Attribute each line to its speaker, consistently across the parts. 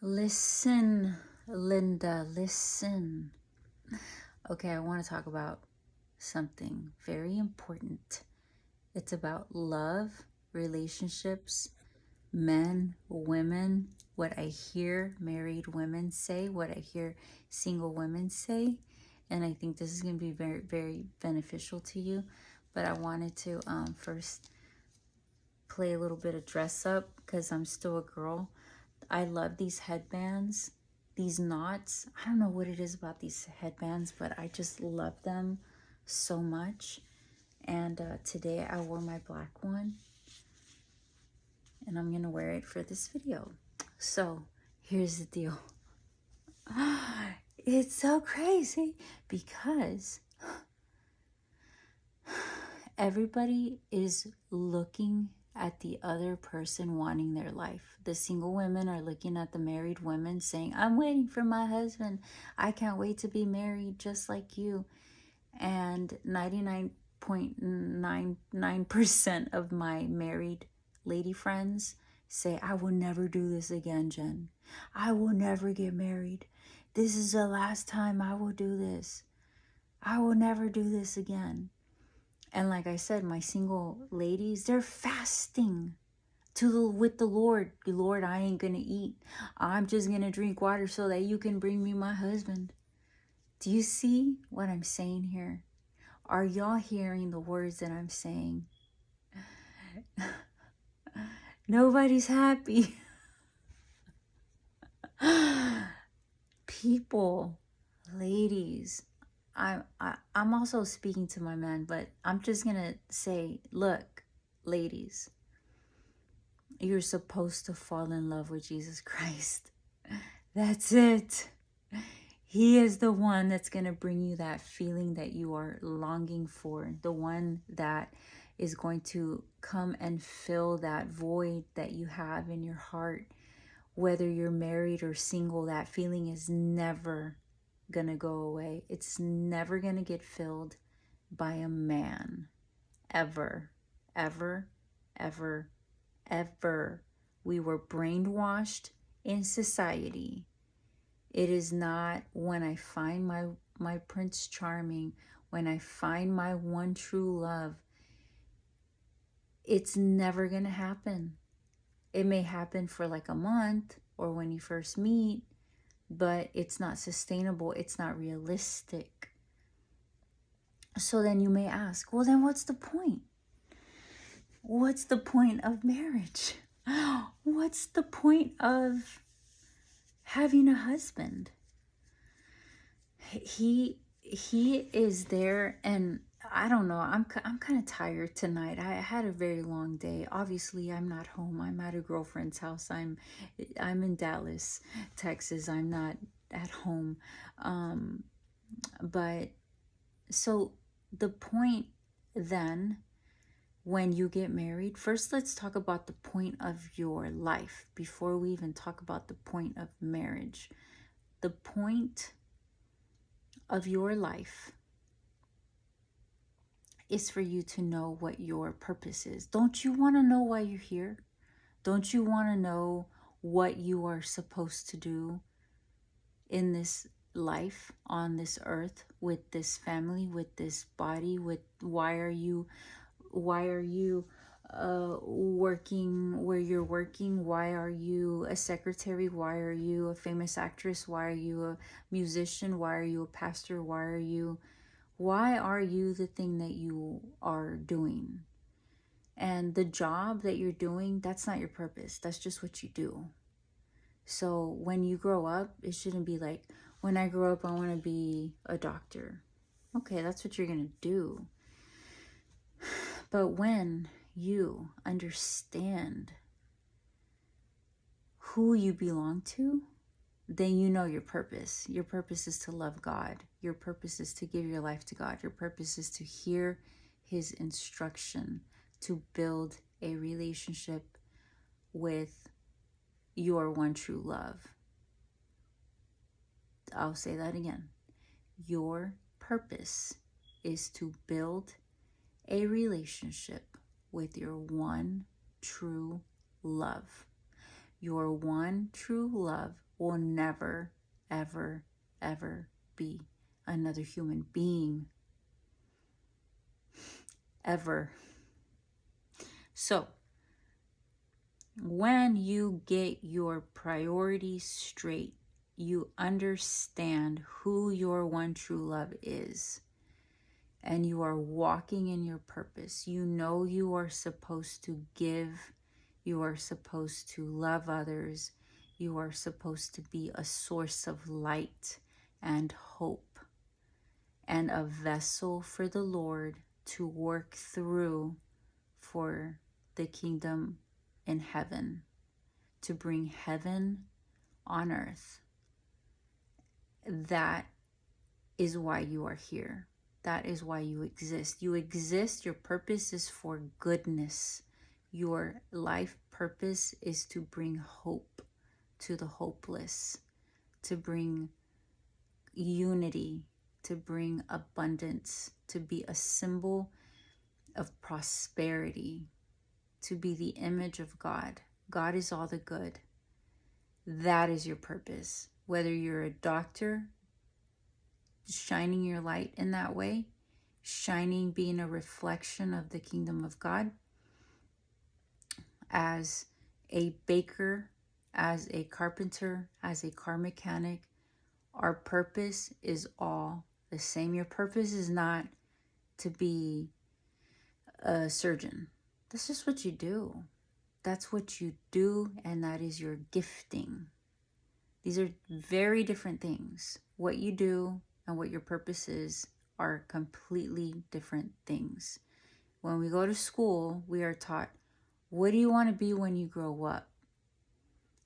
Speaker 1: Listen, Linda, listen. Okay, I want to talk about something very important. It's about love, relationships, men, women, what I hear married women say, what I hear single women say. And I think this is going to be very, very beneficial to you. But I wanted to first play a little bit of dress up because I'm still a girl. I love these headbands, these knots. I don't know what it is about these headbands, but I just love them so much. And today I wore my black one, and I'm going to wear it for this video. So here's the deal. It's so crazy because everybody is looking at the other person wanting their life. The single women are looking at the married women saying, I'm waiting for my husband. I can't wait to be married just like you. And 99.99% of my married lady friends say, I will never do this again, Jen. I will never get married. This is the last time I will do this. I will never do this again. And like I said, my single ladies, they're fasting with the Lord. Lord, I ain't gonna eat. I'm just gonna drink water so that you can bring me my husband. Do you see what I'm saying here? Are y'all hearing the words that I'm saying? Nobody's happy. People, ladies, I'm also speaking to my men, but I'm just gonna say, look, ladies, you're supposed to fall in love with Jesus Christ. That's it. He is the one that's going to bring you that feeling that you are longing for, the one that is going to come and fill that void that you have in your heart. Whether you're married or single, that feeling is never going to go away. It's never going to get filled by a man. Ever, ever, ever, ever. We were brainwashed in society. It is not when I find my Prince Charming, when I find my one true love. It's never going to happen. It may happen for like a month or when you first meet, but it's not sustainable. It's not realistic. So then you may ask, well, then what's the point? What's the point of marriage? What's the point of having a husband? He is there, and I don't know, I'm kind of tired tonight. I had a very long day. Obviously, I'm not home. I'm at a girlfriend's house. I'm in Dallas, Texas. I'm not at home. But so the point then, when you get married, first let's talk about the point of your life before we even talk about the point of marriage. The point of your life is for you to know what your purpose is. Don't you want to know why you're here? Don't you want to know what you are supposed to do in this life, on this earth, with this family, with this body, with why are you working where you're working? Why are you a secretary? Why are you a famous actress? Why are you a musician? Why are you a pastor? Why are you the thing that you are doing? And the job that you're doing, that's not your purpose. That's just what you do. So when you grow up, it shouldn't be like, when I grow up, I want to be a doctor. Okay, that's what you're going to do. But when you understand who you belong to, then you know your purpose. Your purpose is to love God. Your purpose is to give your life to God. Your purpose is to hear His instruction, to build a relationship with your one true love. I'll say that again. Your purpose is to build a relationship with your one true love. your one true love will never, ever, ever be another human being. Ever. So, when you get your priorities straight, you understand who your one true love is, and you are walking in your purpose. You know you are supposed to give, you are supposed to love others, you are supposed to be a source of light and hope, and a vessel for the Lord to work through for the kingdom in heaven, to bring heaven on earth. That is why you are here. That is why you exist. You exist. Your purpose is for goodness. Your life purpose is to bring hope to the hopeless, to bring unity, to bring abundance, to be a symbol of prosperity, to be the image of God. God is all the good. That is your purpose. Whether you're a doctor, shining your light in that way, shining, being a reflection of the kingdom of God, as a baker, as a carpenter, as a car mechanic, our purpose is all the same. Your purpose is not to be a surgeon. That's just what you do. That's what you do, and that is your gifting. These are very different things. What you do and what your purpose is are completely different things. When we go to school, we are taught, what do you want to be when you grow up?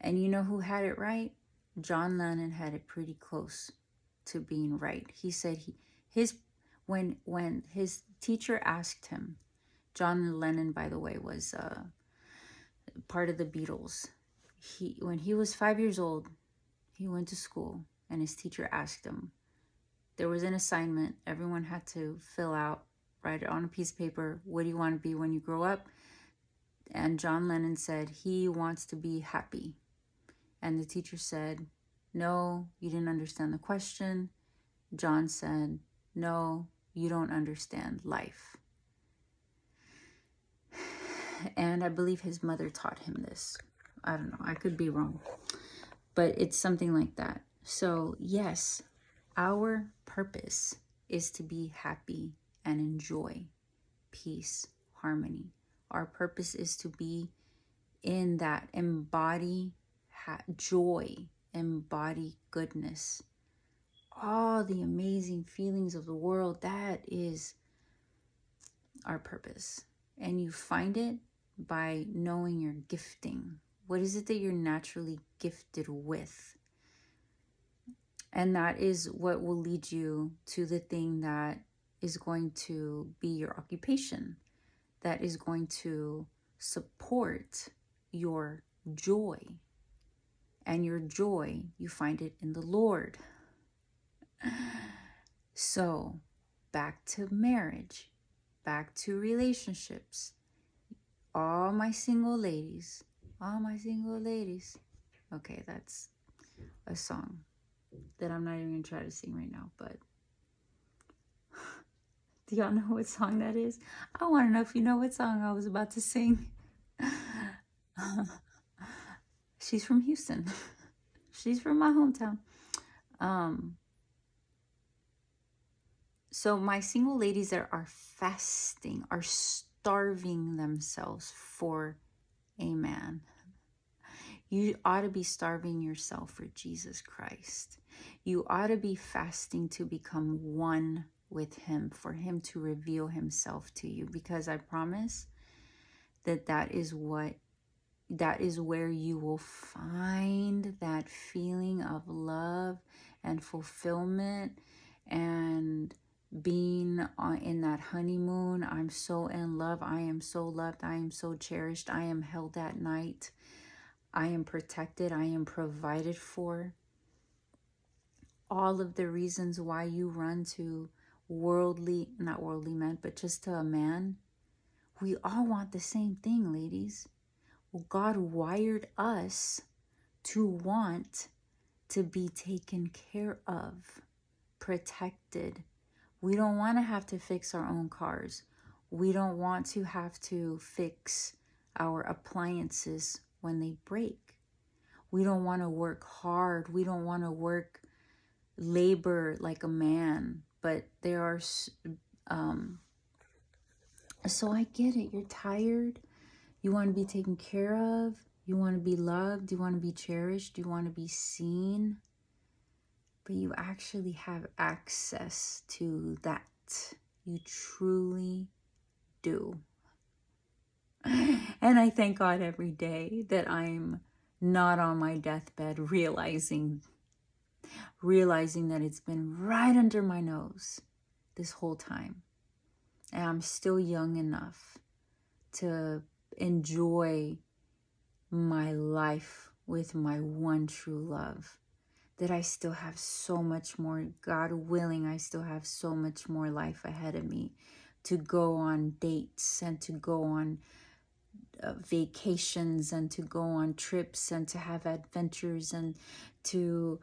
Speaker 1: And you know who had it right? John Lennon had it pretty close to being right. He said when his teacher asked him, John Lennon, by the way, was part of the Beatles. When he was 5 years old, he went to school, and his teacher asked him. There was an assignment. Everyone had to fill out, write it on a piece of paper. What do you want to be when you grow up? And John Lennon said he wants to be happy. And the teacher said, no, you didn't understand the question. John said, no, you don't understand life. And I believe his mother taught him this. I don't know. I could be wrong. But it's something like that. So, yes, our purpose is to be happy and enjoy peace, harmony. Our purpose is to be in that, embody joy, embody goodness, all the amazing feelings of the world. That is our purpose. And you find it by knowing your gifting. What is it that you're naturally gifted with? And that is what will lead you to the thing that is going to be your occupation, that is going to support your joy. And your joy, you find it in the Lord. So, back to marriage, back to relationships. All my single ladies. Okay, that's a song that I'm not even going to try to sing right now, but do y'all know what song that is? I want to know if you know what song I was about to sing. She's from Houston. She's from my hometown. So my single ladies that are fasting, are starving themselves for a man. You ought to be starving yourself for Jesus Christ. You ought to be fasting to become one with him, for him to reveal himself to you, because I promise that is where you will find that feeling of love and fulfillment and being in that honeymoon. I'm so in love. I am so loved. I am so cherished. I am held at night. I am protected. I am provided for. All of the reasons why you run to not worldly men, but just to a man. We all want the same thing, ladies. Well, God wired us to want to be taken care of, protected. We don't want to have to fix our own cars. We don't want to have to fix our appliances when they break. We don't want to work hard. We don't want to work labor like a man. But there are, so I get it. You're tired. You want to be taken care of. You want to be loved. You want to be cherished. You want to be seen. But you actually have access to that. You truly do. And I thank God every day that I'm not on my deathbed realizing that it's been right under my nose this whole time. And I'm still young enough to enjoy my life with my one true love. That I still have so much more, God willing, I still have so much more life ahead of me to go on dates and to go on vacations and to go on trips and to have adventures and to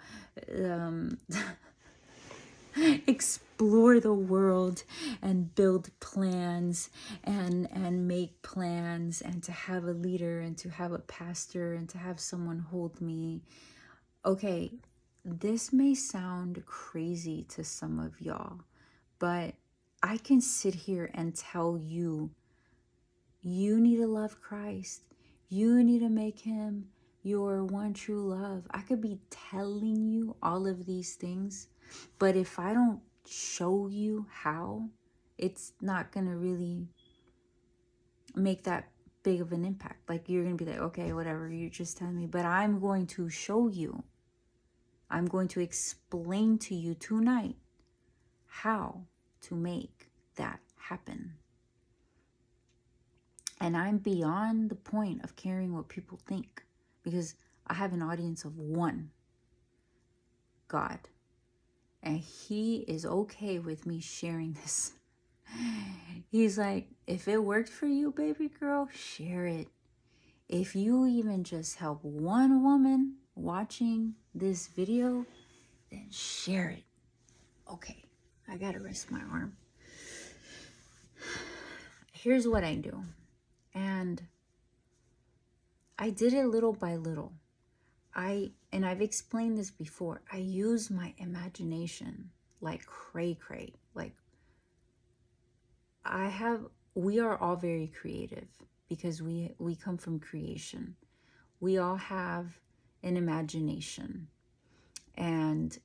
Speaker 1: explore the world and build plans and make plans and to have a leader and to have a pastor and to have someone hold me. Okay, this may sound crazy to some of y'all, but I can sit here and tell you, you need to love Christ. You need to make him your one true love. I could be telling you all of these things, but if I don't show you how, it's not going to really make that big of an impact. Like, you're going to be like, okay, whatever, you're just telling me, but I'm going to show you. I'm going to explain to you tonight how to make that happen. And I'm beyond the point of caring what people think, because I have an audience of one, God. And he is okay with me sharing this. He's like, if it worked for you, baby girl, share it. If you even just help one woman watching this video, then share it. Okay, I gotta rest my arm. Here's what I do. And I did it little by little. And I've explained this before. I use my imagination like cray-cray. Like, we are all very creative because we come from creation. We all have an imagination, and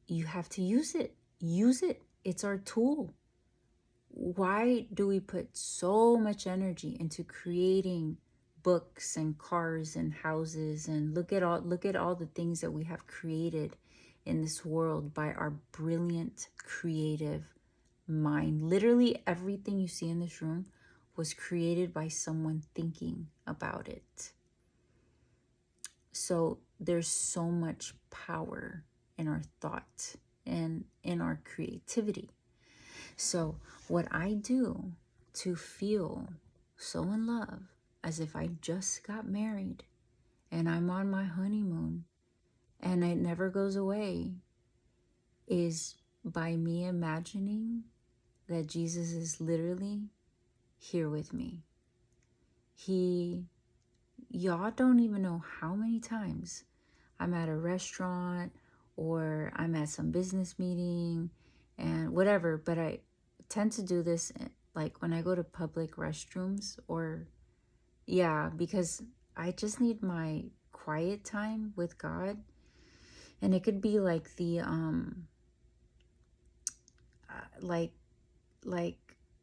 Speaker 1: you have to use it. Use it. It's our tool. Why do we put so much energy into creating books and cars and houses, and look at all the things that we have created in this world by our brilliant creative mind? Literally everything you see in this room was created by someone thinking about it. So there's so much power in our thought and in our creativity. So what I do to feel so in love, as if I just got married and I'm on my honeymoon and it never goes away, is by me imagining that Jesus is literally here with me. Y'all don't even know how many times I'm at a restaurant or I'm at some business meeting and whatever, but I tend to do this like when I go to public restrooms, or because I just need my quiet time with God. And it could be like the like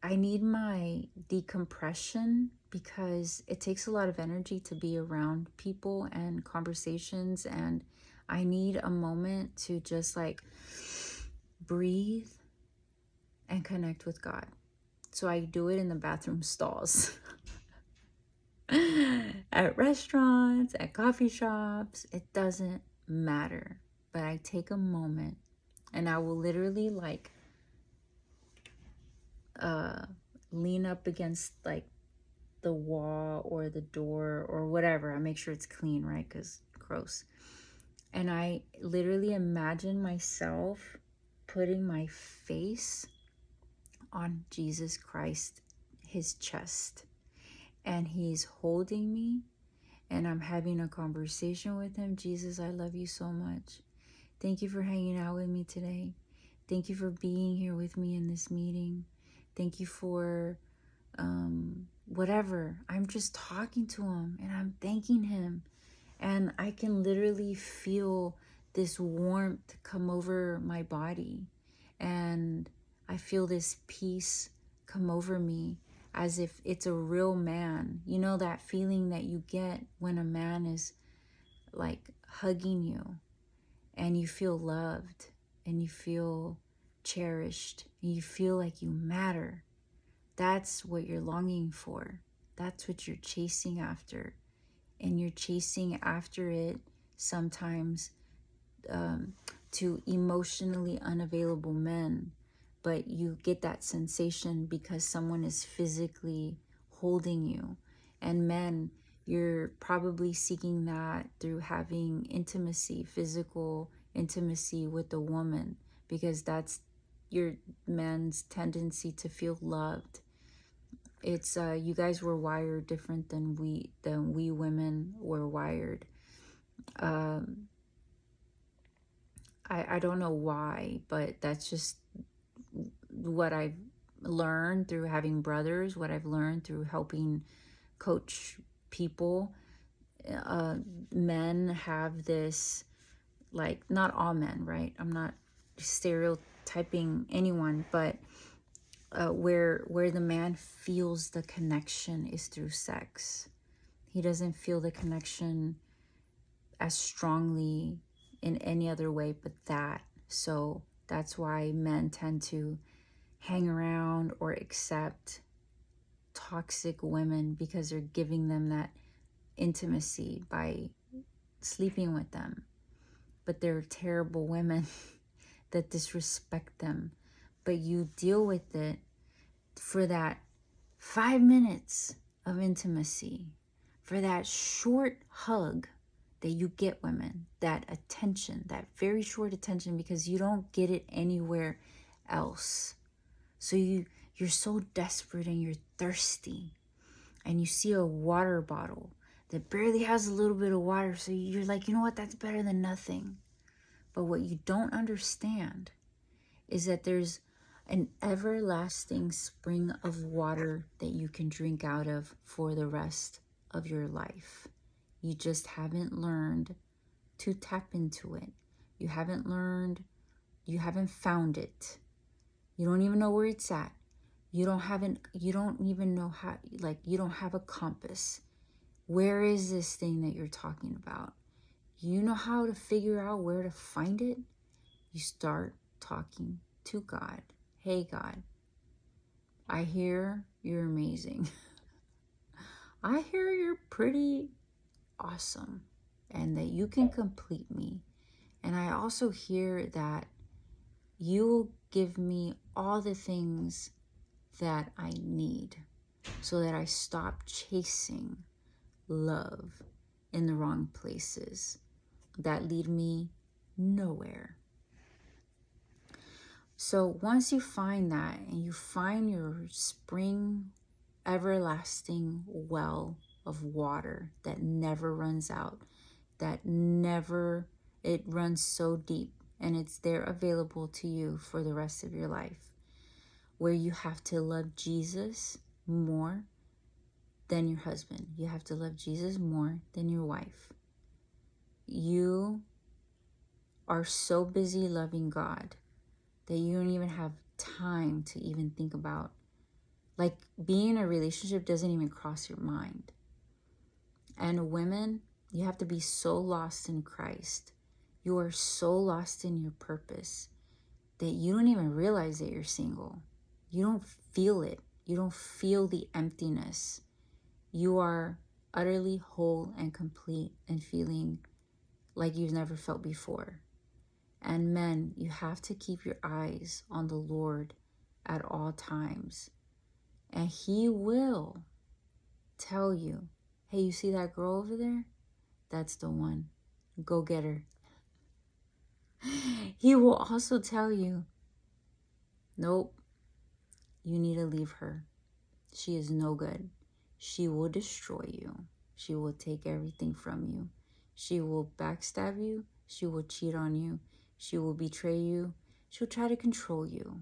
Speaker 1: I need my decompression, because it takes a lot of energy to be around people and conversations, and I need a moment to just like breathe and connect with God. So I do it in the bathroom stalls. At restaurants, at coffee shops, it doesn't matter. But I take a moment and I will literally like lean up against like the wall or the door or whatever. I make sure it's clean, right? Because gross. And I literally imagine myself putting my face on Jesus Christ, his chest. And he's holding me, and I'm having a conversation with him. Jesus, I love you so much. Thank you for hanging out with me today. Thank you for being here with me in this meeting. Thank you for whatever. I'm just talking to him and I'm thanking him. And I can literally feel this warmth come over my body. And I feel this peace come over me as if it's a real man. You know that feeling that you get when a man is like hugging you and you feel loved and you feel cherished and you feel like you matter. That's what you're longing for. That's what you're chasing after. And you're chasing after it sometimes to emotionally unavailable men. But you get that sensation because someone is physically holding you. And men, you're probably seeking that through having intimacy, physical intimacy with a woman, because that's your man's tendency to feel loved. It's you guys were wired different than we women were wired. I don't know why, but that's just what I've learned through having brothers, what I've learned through helping coach people. Men have this, like, not all men, right? I'm not stereotyping anyone, but where the man feels the connection is through sex. He doesn't feel the connection as strongly in any other way but that. So that's why men tend to hang around or accept toxic women, because they're giving them that intimacy by sleeping with them. But they're terrible women that disrespect them. But you deal with it for that 5 minutes of intimacy, for that short hug that you get, women, that attention, that very short attention, because you don't get it anywhere else. So you're so desperate and you're thirsty, and you see a water bottle that barely has a little bit of water, so you're like, you know what, that's better than nothing. But what you don't understand is that there's an everlasting spring of water that you can drink out of for the rest of your life. You just haven't learned to tap into it. You haven't found it. You don't even know where it's at. You don't even know how, like, you don't have a compass. Where is this thing that you're talking about? You know how to figure out where to find it? You start talking to God. Hey, God, I hear you're amazing. I hear you're pretty awesome and that you can complete me. And I also hear that you will give me all the things that I need so that I stop chasing love in the wrong places that lead me nowhere. So once you find that and you find your spring, everlasting well of water that never runs out, it runs so deep, and it's there available to you for the rest of your life, where you have to love Jesus more than your husband. You have to love Jesus more than your wife. You are so busy loving God that you don't even have time to even think about, like, being in a relationship doesn't even cross your mind. And women, you have to be so lost in Christ. You are so lost in your purpose that you don't even realize that you're single. You don't feel it. You don't feel the emptiness. You are utterly whole and complete and feeling like you've never felt before. And men, you have to keep your eyes on the Lord at all times. And He will tell you, hey, you see that girl over there? That's the one. Go get her. He will also tell you, nope, you need to leave her. She is no good. She will destroy you. She will take everything from you. She will backstab you. She will cheat on you. She will betray you. She'll try to control you.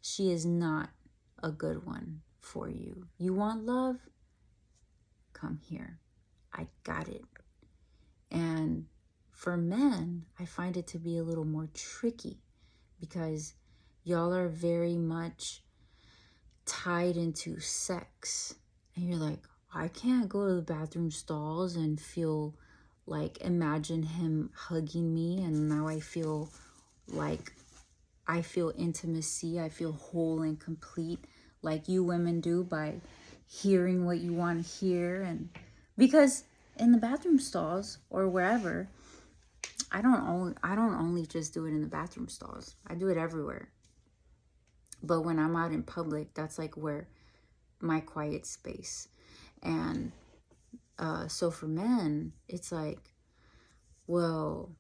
Speaker 1: She is not a good one for you. You want love? Come here. I got it. And for men, I find it to be a little more tricky because y'all are very much tied into sex. And you're like, I can't go to the bathroom stalls and feel like, imagine him hugging me, and now I feel like I feel intimacy. I feel whole and complete like you women do by hearing what you want to hear. And because in the bathroom stalls or wherever, I don't only just do it in the bathroom stalls. I do it everywhere. But when I'm out in public, that's like where my quiet space. And so for men, it's like, well,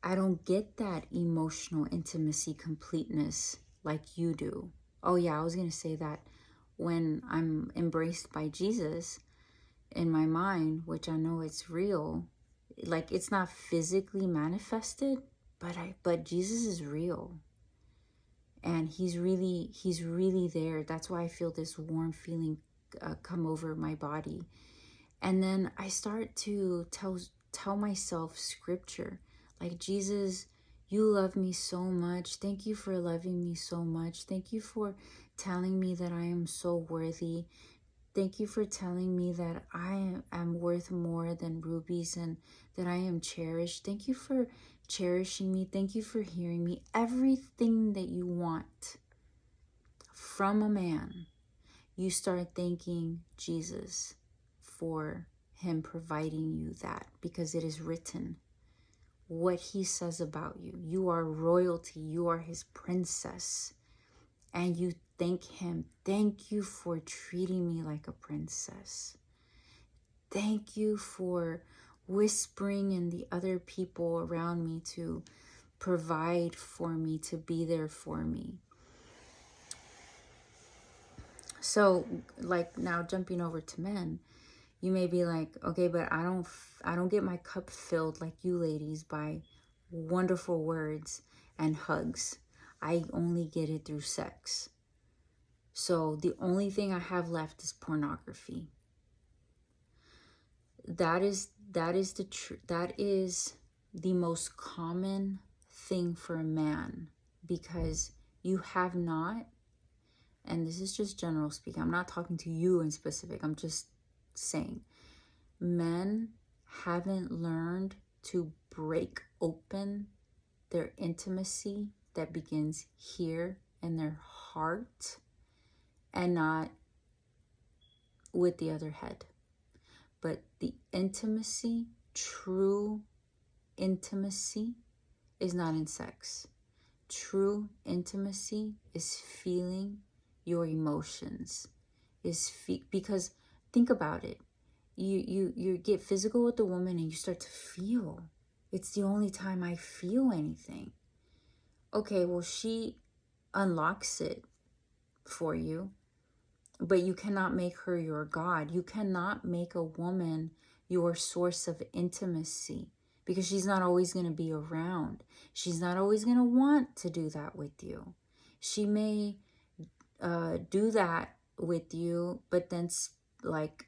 Speaker 1: I don't get that emotional intimacy completeness like you do. Oh yeah, I was going to say that when I'm embraced by Jesus in my mind, which I know it's real, like it's not physically manifested, but Jesus is real. And he's really there. That's why I feel this warm feeling come over my body. And then I start to tell myself scripture, like, Jesus, you love me so much. Thank you for loving me so much. Thank you for telling me that I am so worthy. Thank you for telling me that I am worth more than rubies and that I am cherished. Thank you for cherishing me. Thank you for hearing me. Everything that you want from a man, you start thanking Jesus for him providing you that, because it is written what he says about you. You are royalty. You are his princess. And you thank him. Thank you for treating me like a princess. Thank you for whispering in the other people around me to provide for me, to be there for me. So, like, now jumping over to men, you may be like, okay, but I don't get my cup filled like you ladies by wonderful words and hugs. I only get it through sex. So the only thing I have left is pornography. That is the most common thing for a man, because you have not, and this is just general speaking, I'm not talking to you in specific, I'm just saying, men haven't learned to break open their intimacy that begins here in their heart and not with the other head. But the intimacy, true intimacy, is not in sex. True intimacy is feeling your emotions. Because think about it. You get physical with the woman and you start to feel. It's the only time I feel anything. Okay, well, she unlocks it for you, but you cannot make her your God. You cannot make a woman your source of intimacy, because she's not always going to be around. She's not always going to want to do that with you. She may do that with you, but then like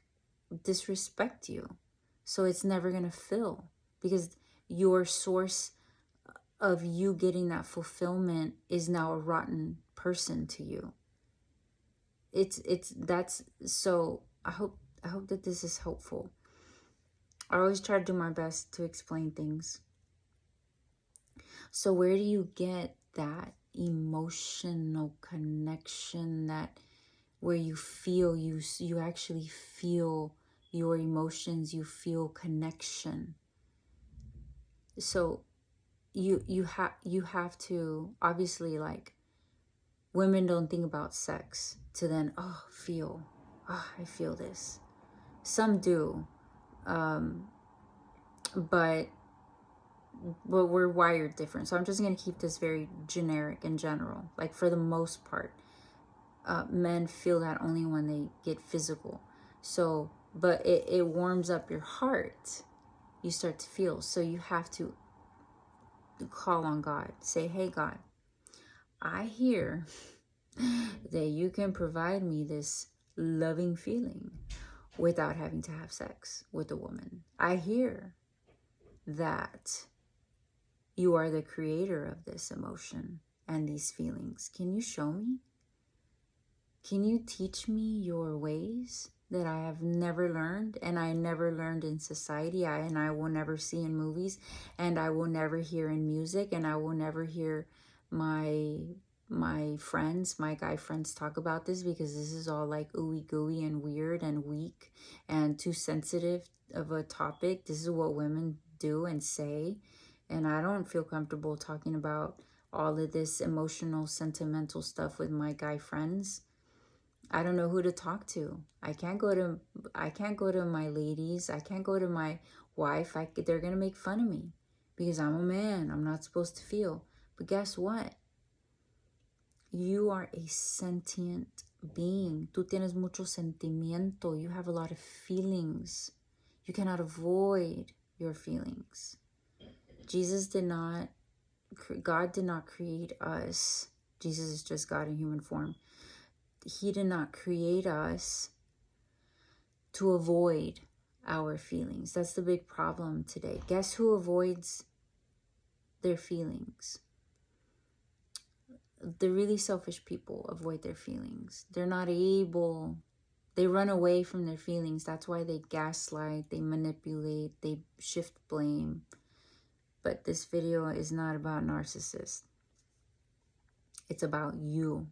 Speaker 1: disrespect you. So it's never going to fill, because your source of you getting that fulfillment is now a rotten person to you. That's so I hope that this is helpful. I always try to do my best to explain things. So where do you get that emotional connection, that where you feel you actually feel your emotions, you feel connection? So you have to, obviously, like, women don't think about sex to then feel. oh, I feel this. Some do. But we're wired different. So I'm just going to keep this very generic and general. Like for the most part, men feel that only when they get physical. So, but it warms up your heart. You start to feel. So you have to call on God. Say, hey, God, I hear that you can provide me this loving feeling without having to have sex with a woman. I hear that you are the creator of this emotion and these feelings. Can you show me? Can you teach me your ways that I have never learned, and I never learned in society, and I will never see in movies, and I will never hear in music, and I will never hear my friends, my guy friends talk about this, because this is all like ooey gooey and weird and weak and too sensitive of a topic. This is what women do and say, and I don't feel comfortable talking about all of this emotional, sentimental stuff with my guy friends. I don't know who to talk to. I can't go to my ladies. I can't go to my wife. They're going to make fun of me because I'm a man. I'm not supposed to feel. But guess what? You are a sentient being. Tú tienes mucho sentimiento. You have a lot of feelings. You cannot avoid your feelings. God did not create us. Jesus is just God in human form. He did not create us to avoid our feelings. That's the big problem today. Guess who avoids their feelings? The really selfish people avoid their feelings. They're not able. They run away from their feelings. That's why they gaslight, they manipulate, they shift blame. But this video is not about narcissists. It's about you.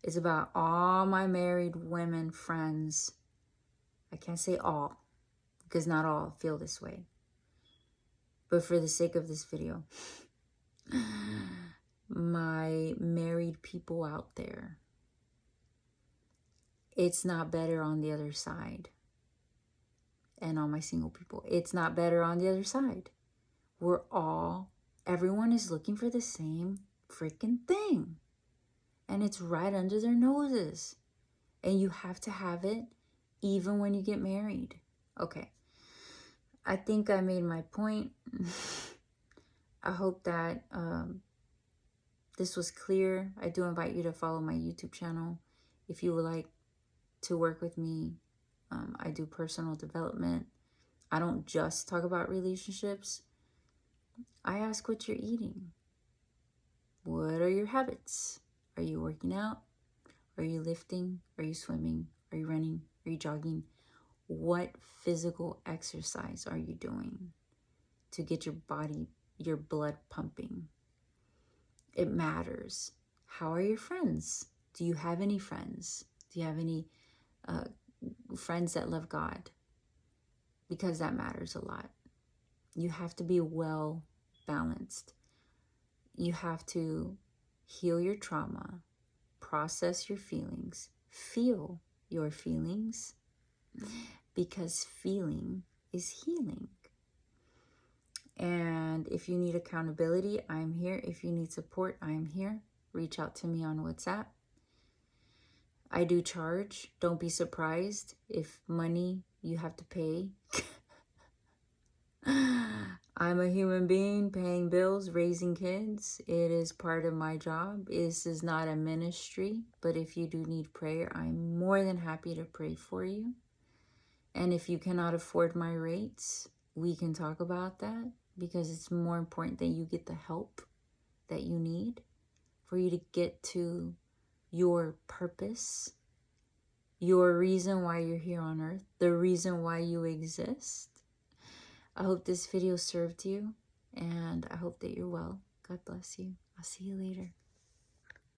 Speaker 1: It's about all my married women friends. I can't say all, because not all feel this way. But for the sake of this video, my married people out there, it's not better on the other side. And all my single people, it's not better on the other side. Everyone is looking for the same freaking thing. And it's right under their noses. And you have to have it even when you get married. Okay. I think I made my point. I hope that this was clear. I do invite you to follow my YouTube channel if you would like to work with me. I do personal development. I don't just talk about relationships. I ask what you're eating. What are your habits? Are you working out? Are you lifting? Are you swimming? Are you running? Are you jogging? What physical exercise are you doing to get your body, your blood pumping? It matters. How are your friends? Do you have any friends? Do you have any friends that love God? Because that matters a lot. You have to be well balanced. You have to heal your trauma, process your feelings, feel your feelings, because feeling is healing. And if you need accountability, I'm here. If you need support, I'm here. Reach out to me on WhatsApp. I do charge. Don't be surprised if money you have to pay. I'm a human being paying bills, raising kids. It is part of my job. This is not a ministry, but if you do need prayer, I'm more than happy to pray for you. And if you cannot afford my rates, we can talk about that, because it's more important that you get the help that you need for you to get to your purpose, your reason why you're here on earth, the reason why you exist. I hope this video served you, and I hope that you're well. God bless you. I'll see you later.